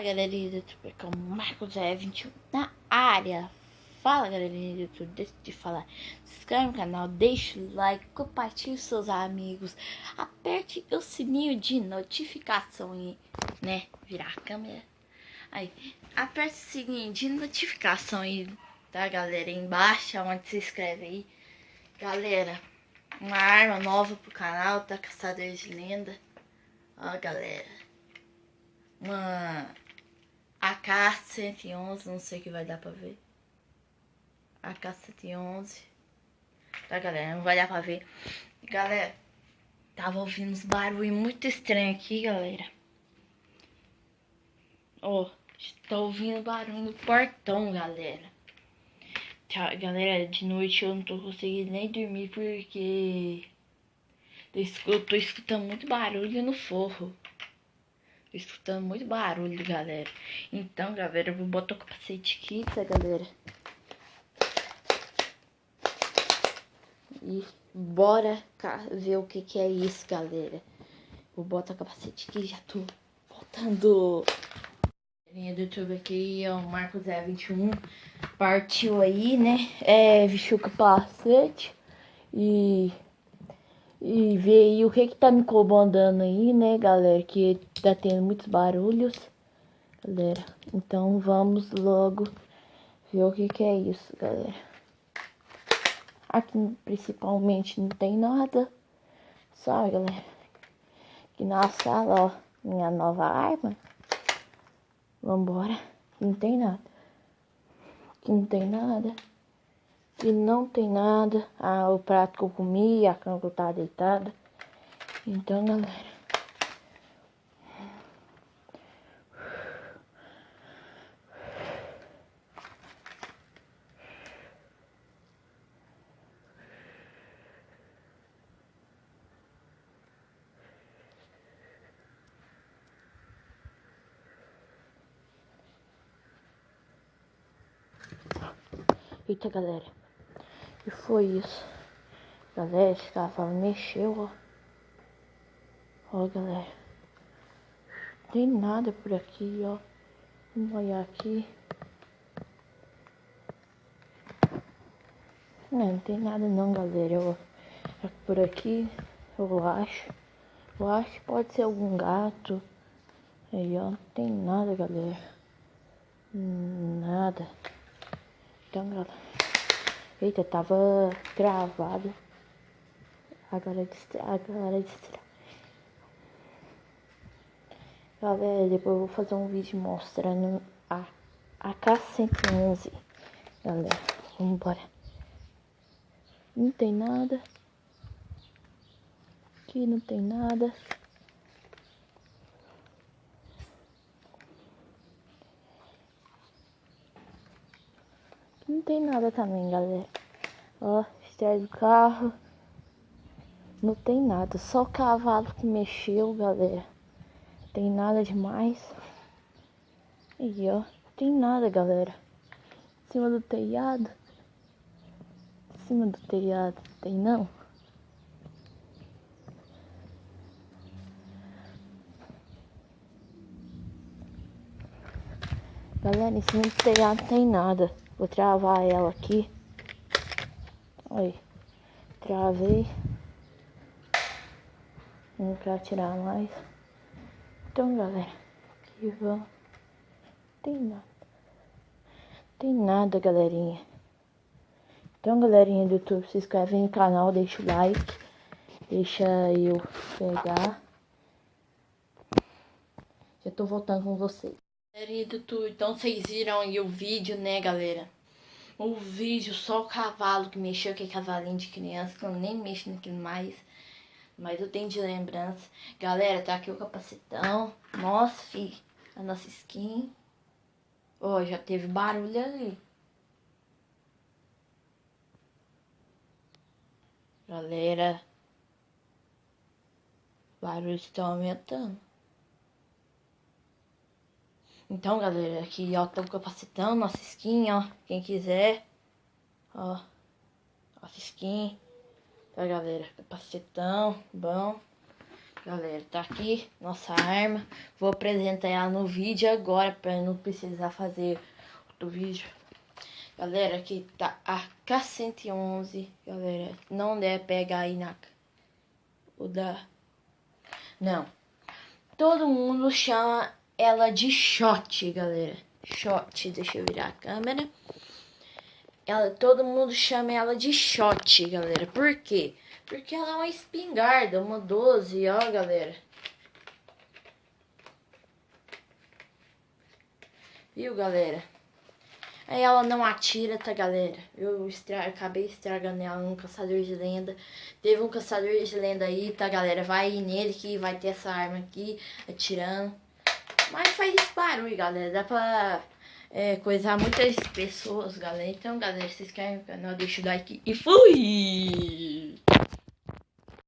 galerinha do YouTube, com o Marcos021 na área. Fala galerinha do YouTube, deixa de falar. Se inscreve no canal, deixa o like, compartilhe com seus amigos. Aperte o sininho de notificação e, né, virar a câmera. Aí, aperte o sininho de notificação aí, tá galera, aí embaixo, onde se inscreve aí. Galera, uma arma nova pro canal, tá? Caçador de lenda. Ó galera, uma AK-111, não sei o que vai dar pra ver. AK-111, tá galera, não vai dar pra ver. Galera, tava ouvindo uns barulhos muito estranhos aqui, galera. Ó, tô ouvindo barulho no portão, galera. Tá, galera, de noite eu não tô conseguindo nem dormir porque eu tô escutando muito barulho no forro. Tô escutando muito barulho, galera. Então, galera, eu vou botar o capacete aqui, tá, galera? E bora ver o que é isso, galera. Vou botar o capacete aqui, já tô botando. Linha do YouTube aqui, é o Marcos021. Partiu aí, né? Vestiu o capacete e ver aí o que tá me incomodando aí, né, galera? Que tá tendo muitos barulhos, galera. Então vamos logo ver o que é isso, galera. Aqui principalmente não tem nada, sabe, galera? Aqui na sala, ó, minha nova arma. Vambora. Aqui não tem nada. Aqui não tem nada. Aqui não tem nada. Ah, o prato que eu comi, a cama que eu tava deitada. Então, galera. Eita, galera. O que foi isso? Galera, esse cavalo mexeu, ó. Ó, galera. Não tem nada por aqui, ó. Vamos olhar aqui. Não tem nada não, galera. Por aqui, eu acho. Eu acho que pode ser algum gato. Aí, ó. Não tem nada, galera. Nada. Então, galera. Eita, tava travado. Agora é distrai. Galera, depois eu vou fazer um vídeo mostrando a AK-111. Galera, vambora. Não tem nada. Aqui não tem nada. Aqui não tem nada também, galera. Ó, estreia do carro. Não tem nada. Só o cavalo que mexeu, galera. Não tem nada demais. E ó, não tem nada, galera. Em cima do telhado. Em cima do telhado. Tem não? Galera, em cima do telhado não tem nada. Vou travar ela aqui. Aí. Travei. Não quero tirar mais. Então, galera. Aqui vamos. Tem nada. Tem nada, galerinha. Então, galerinha do YouTube, se inscreve no canal, deixa o like. Deixa eu pegar. Já tô voltando com vocês. Galerinha do YouTube, então vocês viram aí o vídeo, né, galera? O vídeo, só o cavalo que mexeu, que é cavalinho de criança, que eu nem mexo naquilo mais. Mas eu tenho de lembrança. Galera, tá aqui o capacetão. Nossa, filho, a nossa skin. Ó, já teve barulho ali. Galera, barulhos estão aumentando. Então, galera, aqui, ó, tá o capacetão, nossa skin, ó. Quem quiser, ó, nossa skin. Tá, galera, capacetão, bom. galera, tá aqui nossa arma. Vou apresentar ela no vídeo agora, pra não precisar fazer outro vídeo. Galera, aqui tá a K111, galera. Não deve pegar aí na... O da... Não. Todo mundo chama ela de shot, galera. Shot, deixa eu virar a câmera. Todo mundo chama ela de shot, galera. Por quê? Porque ela é uma espingarda, uma 12, ó, galera. Viu, galera? Aí ela não atira, tá, galera? Eu acabei estragando ela num caçador de lenda. Teve um caçador de lenda aí, tá, galera? Vai nele que vai ter essa arma aqui, atirando. Mas faz barulho, galera. Dá pra coisar muitas pessoas, galera. Então, galera, se inscreve no canal, deixa o like e fui!